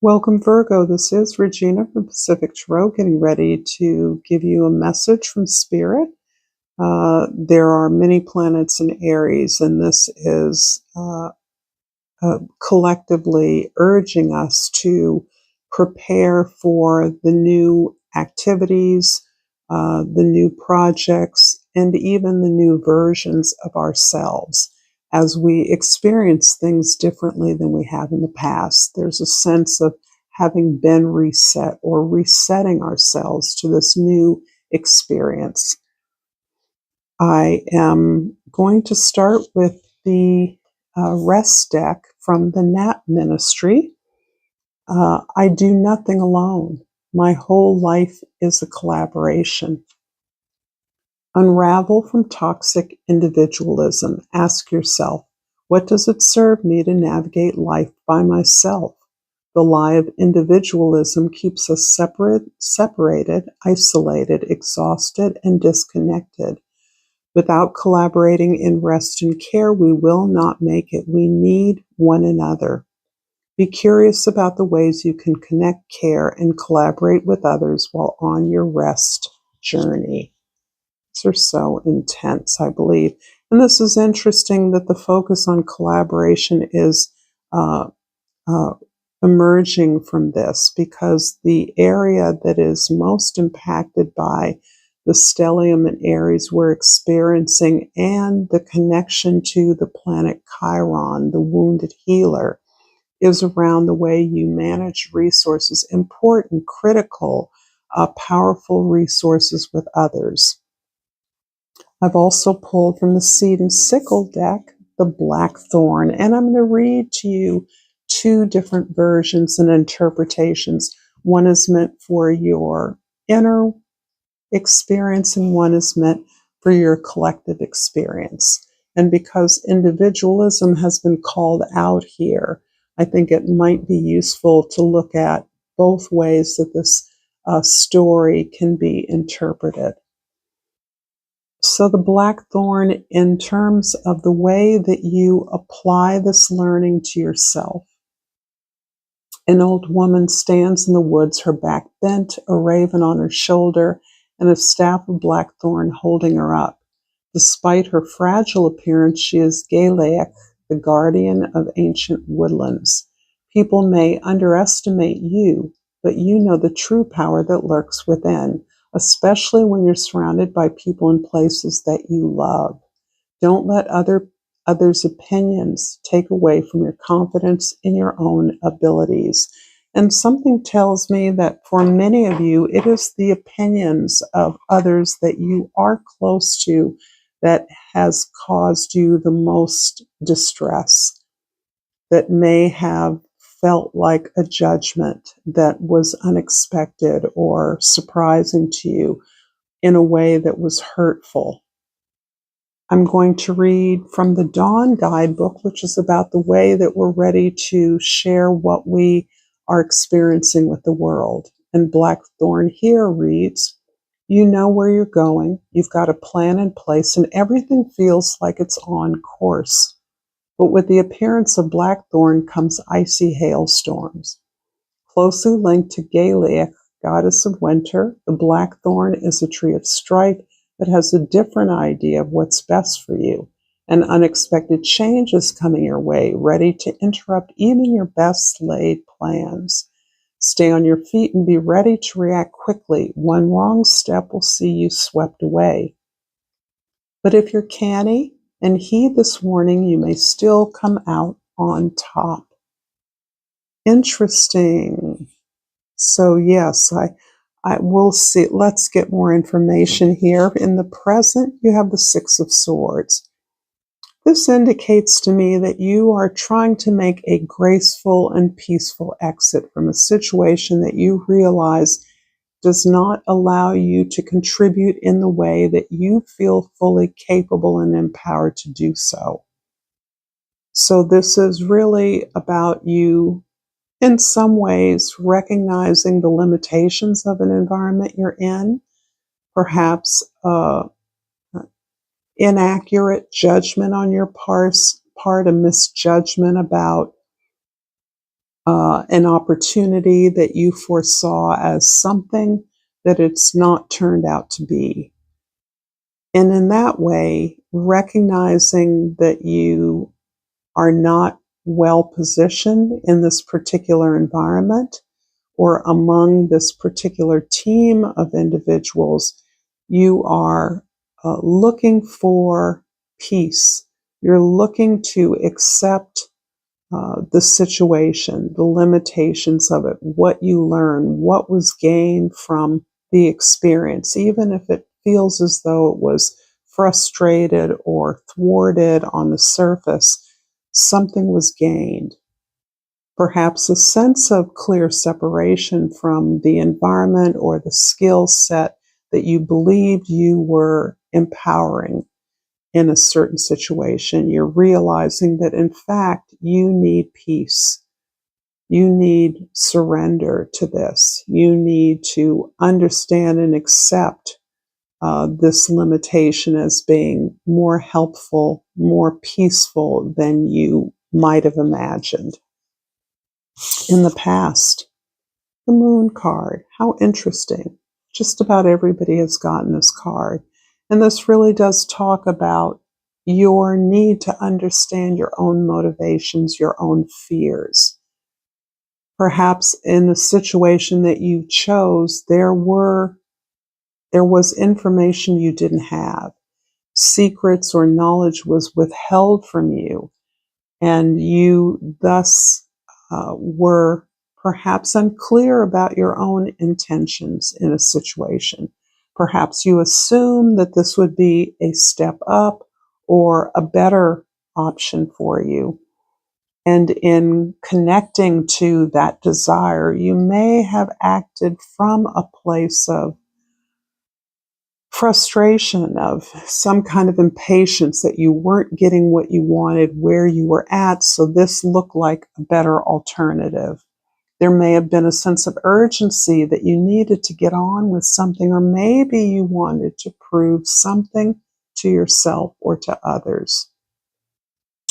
Welcome, Virgo. This is Regina from Pacific Tarot, getting ready to give you a message from Spirit. There are many planets in Aries, and this is collectively urging us to prepare for the new activities, the new projects, and even the new versions of ourselves. As we experience things differently than we have in the past, there's a sense of having been reset or resetting ourselves to this new experience. I am going to start with the rest deck from the Nat Ministry. I do nothing alone. My whole life is a collaboration. Unravel from toxic individualism. Ask yourself, what does it serve me to navigate life by myself? The lie of individualism keeps us separated, isolated, exhausted, and disconnected. Without collaborating in rest and care, we will not make it. We need one another. Be curious about the ways you can connect, care, and collaborate with others while on your rest journey. These are so intense, I believe. And this is interesting that the focus on collaboration is emerging from this, because the area that is most impacted by the stellium in Aries we're experiencing, and the connection to the planet Chiron, the wounded healer, is around the way you manage resources, important, critical, powerful resources with others. I've also pulled from the Seed and Sickle deck the Blackthorn, and I'm going to read to you two different versions and interpretations. One is meant for your inner experience, and one is meant for your collective experience. And because individualism has been called out here, I think it might be useful to look at both ways that this story can be interpreted. So the Blackthorn, in terms of the way that you apply this learning to yourself. An old woman stands in the woods, her back bent, a raven on her shoulder, and a staff of blackthorn holding her up. Despite her fragile appearance, she is Gaelic, the guardian of ancient woodlands. People may underestimate you, but you know the true power that lurks within, especially when you're surrounded by people and places that you love. Don't let others' opinions take away from your confidence in your own abilities. And something tells me that for many of you, it is the opinions of others that you are close to that has caused you the most distress, that may have felt like a judgment that was unexpected or surprising to you in a way that was hurtful. I'm going to read from the Dawn Guidebook, which is about the way that we're ready to share what we are experiencing with the world. And Blackthorn here reads, you know where you're going, you've got a plan in place, and everything feels like it's on course. But with the appearance of Blackthorn comes icy hailstorms. Closely linked to Gaelic, goddess of winter, the Blackthorn is a tree of strife that has a different idea of what's best for you. An unexpected change is coming your way, ready to interrupt even your best laid plans. Stay on your feet and be ready to react quickly. One wrong step will see you swept away. But if you're canny and heed this warning, you may still come out on top. Interesting. So yes, I will see. Let's get more information here. In the present, you have the Six of Swords. This indicates to me that you are trying to make a graceful and peaceful exit from a situation that you realize does not allow you to contribute in the way that you feel fully capable and empowered to do so. So this is really about you, in some ways, recognizing the limitations of an environment you're in, perhaps inaccurate judgment on your part, a misjudgment about an opportunity that you foresaw as something that it's not turned out to be. And in that way, recognizing that you are not well positioned in this particular environment or among this particular team of individuals, you are looking for peace. You're looking to accept the situation, the limitations of it, what you learn, what was gained from the experience, even if it feels as though it was frustrated or thwarted on the surface, something was gained. Perhaps a sense of clear separation from the environment or the skill set that you believed you were empowering in a certain situation. You're realizing that, in fact, you need peace. You need surrender to this. You need to understand and accept this limitation as being more helpful, more peaceful than you might have imagined. In the past, the Moon card, how interesting. Just about everybody has gotten this card. And this really does talk about your need to understand your own motivations, your own fears. Perhaps in the situation that you chose, there was information you didn't have. Secrets or knowledge was withheld from you, and you thus were perhaps unclear about your own intentions in a situation. Perhaps you assumed that this would be a step up or a better option for you. And in connecting to that desire, you may have acted from a place of frustration, of some kind of impatience that you weren't getting what you wanted where you were at, so this looked like a better alternative. There may have been a sense of urgency that you needed to get on with something, or maybe you wanted to prove something to yourself or to others.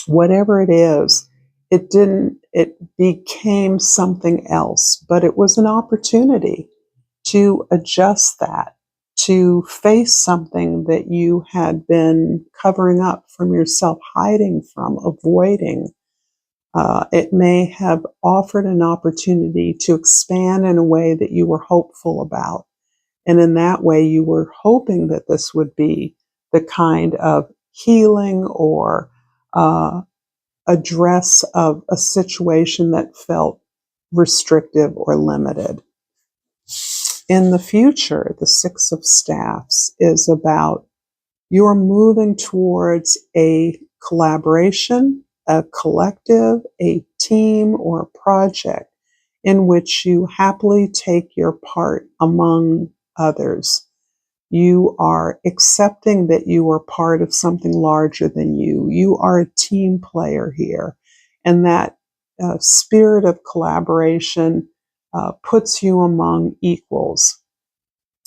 Whatever it is, it became something else, but it was an opportunity to adjust that, to face something that you had been covering up from yourself, hiding from, avoiding. It may have offered an opportunity to expand in a way that you were hopeful about. And in that way, you were hoping that this would be the kind of healing or address of a situation that felt restrictive or limited. In the future, the Six of Staffs is about you're moving towards a collaboration, a collective, a team, or a project in which you happily take your part among others. You are accepting that you are part of something larger than you. You are a team player here. And that spirit of collaboration puts you among equals.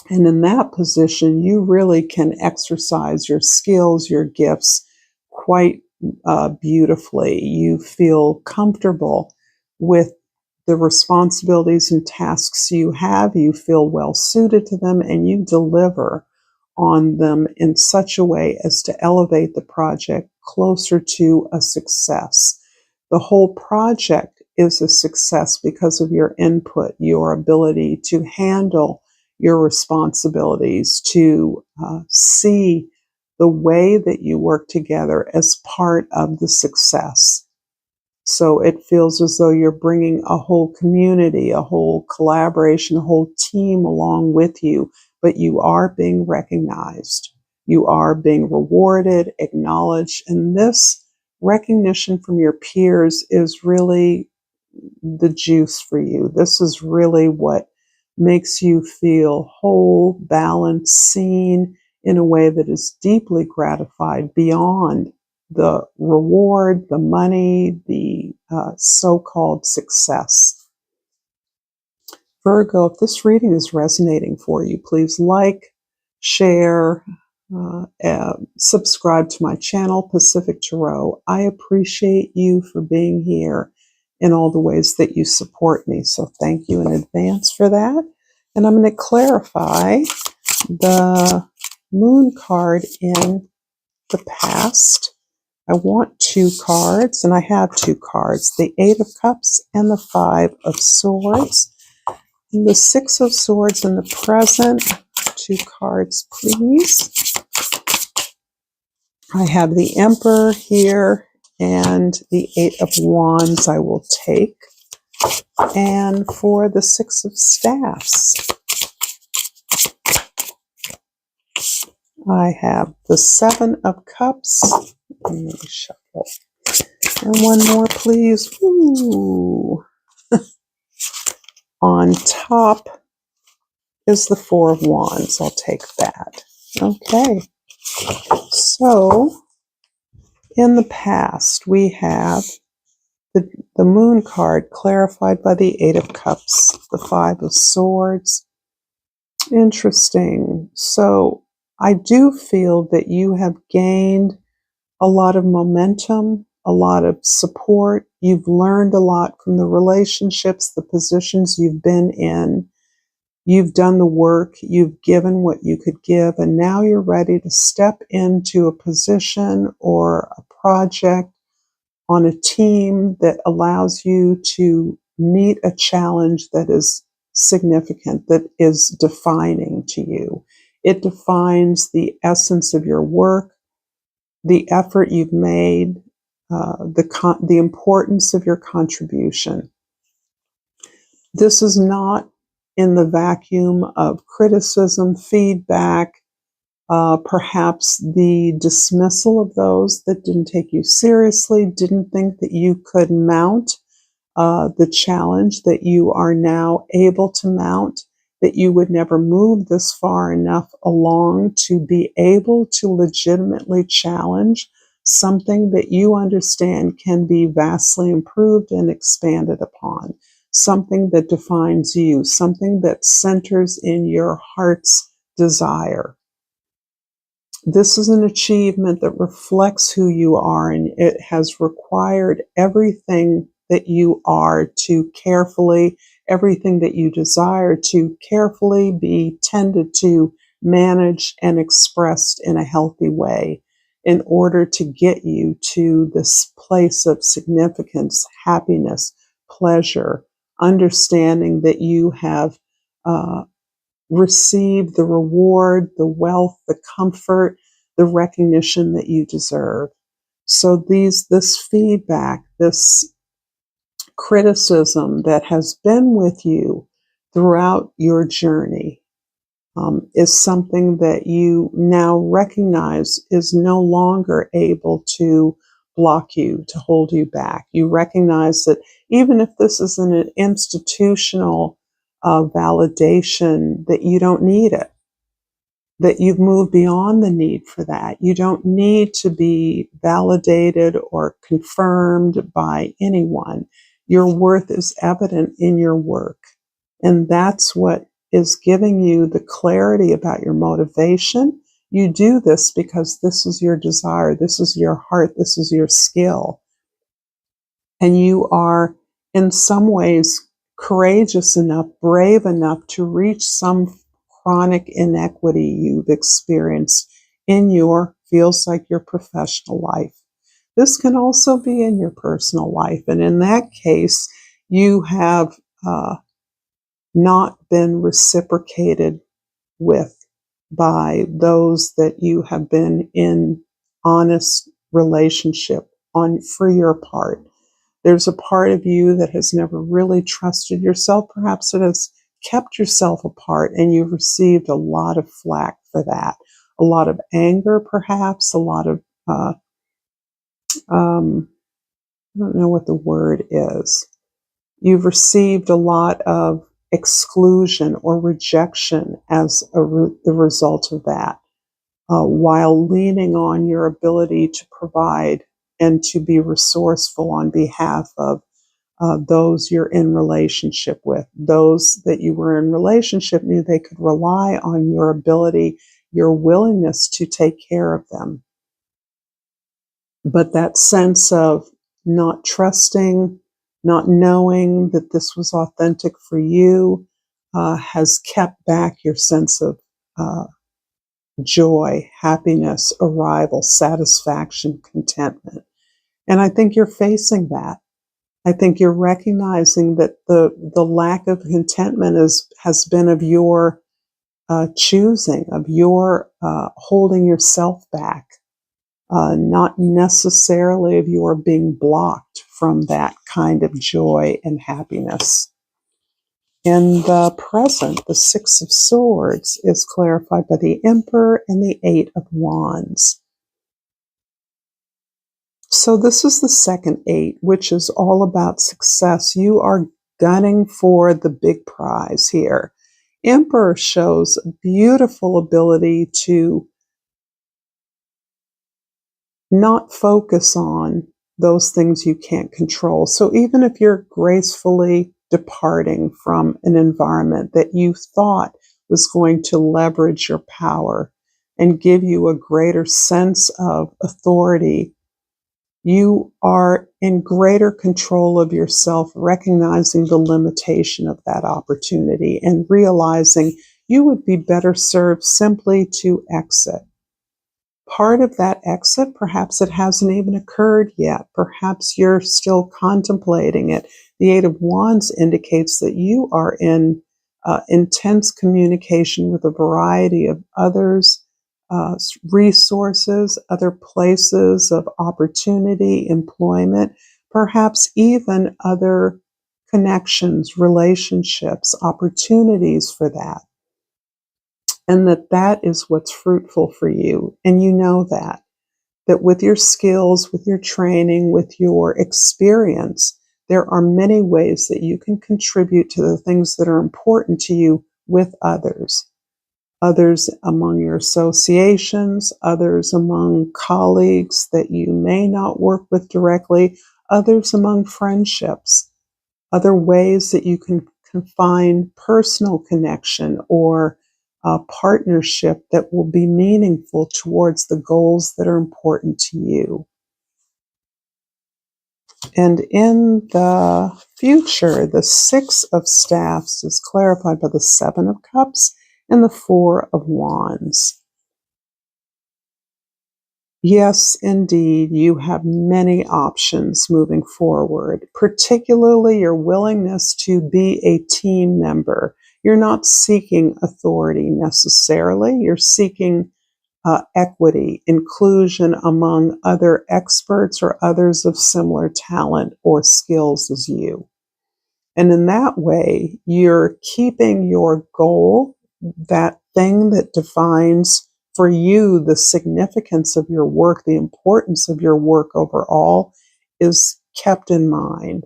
And in that position, you really can exercise your skills, your gifts quite beautifully. You feel comfortable with the responsibilities and tasks you have. You feel well suited to them, and you deliver on them in such a way as to elevate the project closer to a success. The whole project is a success because of your input, your ability to handle your responsibilities, to see the way that you work together as part of the success. So it feels as though you're bringing a whole community, a whole collaboration, a whole team along with you, but you are being recognized. You are being rewarded, acknowledged, and this recognition from your peers is really the juice for you. This is really what makes you feel whole, balanced, seen in a way that is deeply gratified beyond the reward, the money, the so-called success. Virgo, if this reading is resonating for you, please like, share, subscribe to my channel, Pacific Tarot. I appreciate you for being here in all the ways that you support me. So thank you in advance for that. And I'm going to clarify the moon card in the past. I want 2 cards, and I have 2 cards, the 8 of Cups and the 5 of Swords. And the 6 of Swords in the present, 2 cards, please. I have the Emperor here and the 8 of Wands I will take. And for the 6 of Staffs, I have the 7 of Cups. Let me shuffle. And one more, please. Ooh. On top is the 4 of Wands. I'll take that. Okay. So, in the past, we have the Moon card clarified by the 8 of Cups, the 5 of Swords. Interesting. So, I do feel that you have gained a lot of momentum, a lot of support. You've learned a lot from the relationships, the positions you've been in. You've done the work, you've given what you could give, and now you're ready to step into a position or a project on a team that allows you to meet a challenge that is significant, that is defining to you. It defines the essence of your work, the effort you've made, the importance of your contribution. This is not in the vacuum of criticism, feedback, perhaps the dismissal of those that didn't take you seriously, didn't think that you could mount the challenge that you are now able to mount, that you would never move this far enough along to be able to legitimately challenge something that you understand can be vastly improved and expanded upon, something that defines you, something that centers in your heart's desire. This is an achievement that reflects who you are, and it has required everything that you are to carefully, everything that you desire to carefully be tended to, managed, and expressed in a healthy way in order to get you to this place of significance, happiness, pleasure, understanding that you have received the reward, the wealth, the comfort, the recognition that you deserve. So this feedback, this criticism that has been with you throughout your journey is something that you now recognize is no longer able to block you, to hold you back. You recognize that even if this is an institutional validation, that you don't need it, that you've moved beyond the need for that. You don't need to be validated or confirmed by anyone. Your worth is evident in your work. And that's what is giving you the clarity about your motivation. You do this because this is your desire, this is your heart, this is your skill. And you are, in some ways, courageous enough, brave enough to reach some chronic inequity you've experienced in your, feels like your professional life. This can also be in your personal life. And in that case, you have not been reciprocated with by those that you have been in honest relationship on for your part. There's a part of you that has never really trusted yourself. Perhaps it has kept yourself apart, and you've received a lot of flack for that. A lot of anger, perhaps, a lot of, I don't know what the word is. You've received a lot of exclusion or rejection as the result of that, while leaning on your ability to provide and to be resourceful on behalf of those you're in relationship with. Those that you were in relationship knew they could rely on your ability, your willingness to take care of them. But that sense of not trusting, not knowing that this was authentic for you has kept back your sense of joy, happiness, arrival, satisfaction, contentment. And I think you're facing that. I think you're recognizing that the lack of contentment has been of your choosing, of your holding yourself back, not necessarily of your being blocked from that kind of joy and happiness. In the present, the Six of Swords is clarified by the Emperor and the Eight of Wands. So this is the second eight, which is all about success. You are gunning for the big prize here. Emperor shows a beautiful ability to not focus on those things you can't control. So even if you're gracefully departing from an environment that you thought was going to leverage your power and give you a greater sense of authority, you are in greater control of yourself, recognizing the limitation of that opportunity and realizing you would be better served simply to exit. Part of that exit, perhaps it hasn't even occurred yet. Perhaps you're still contemplating it. The Eight of Wands indicates that you are in intense communication with a variety of others, resources, other places of opportunity, employment, perhaps even other connections, relationships, opportunities for that. And that is what's fruitful for you. And you know that with your skills, with your training, with your experience, there are many ways that you can contribute to the things that are important to you with others. Others among your associations, others among colleagues that you may not work with directly, others among friendships, other ways that you can find personal connection or partnership that will be meaningful towards the goals that are important to you. And in the future, the Six of Staffs is clarified by the Seven of Cups and the Four of Wands. Yes, indeed, you have many options moving forward, particularly your willingness to be a team member. You're not seeking authority necessarily. You're seeking equity, inclusion among other experts or others of similar talent or skills as you. And in that way, you're keeping your goal, that thing that defines for you the significance of your work, the importance of your work overall, is kept in mind.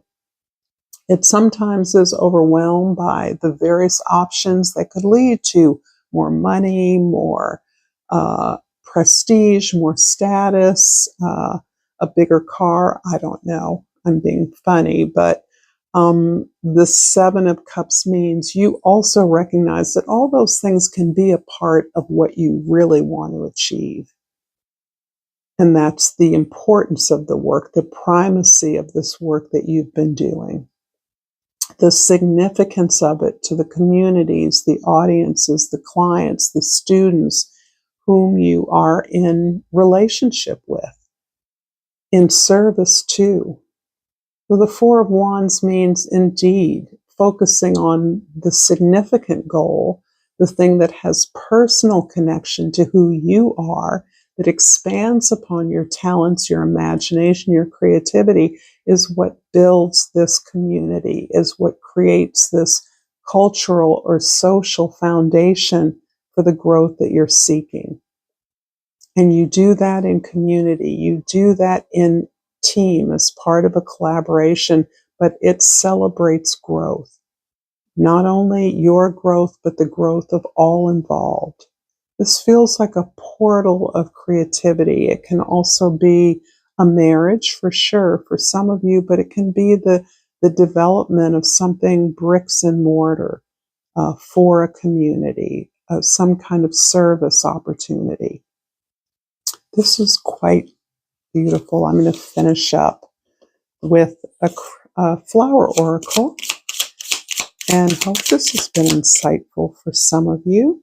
It sometimes is overwhelmed by the various options that could lead to more money, more prestige, more status, a bigger car. I don't know. I'm being funny, but the Seven of Cups means you also recognize that all those things can be a part of what you really want to achieve. And that's the importance of the work, the primacy of this work that you've been doing, the significance of it to the communities, the audiences, the clients, the students whom you are in relationship with, in service to. So the Four of Wands means indeed focusing on the significant goal, the thing that has personal connection to who you are, that expands upon your talents, your imagination, your creativity, is what builds this community, is what creates this cultural or social foundation for the growth that you're seeking. And you do that in community, you do that in team as part of a collaboration, but it celebrates growth. Not only your growth, but the growth of all involved. This feels like a portal of creativity. It can also be a marriage for sure for some of you, but it can be the development of something bricks and mortar for a community, some kind of service opportunity. This is quite beautiful. I'm going to finish up with flower oracle, and hope this has been insightful for some of you.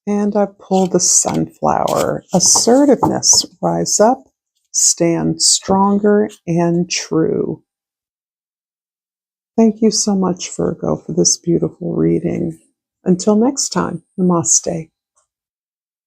And I pull the sunflower. Assertiveness, rise up, stand stronger and true. Thank you so much, Virgo, for this beautiful reading. Until next time, namaste.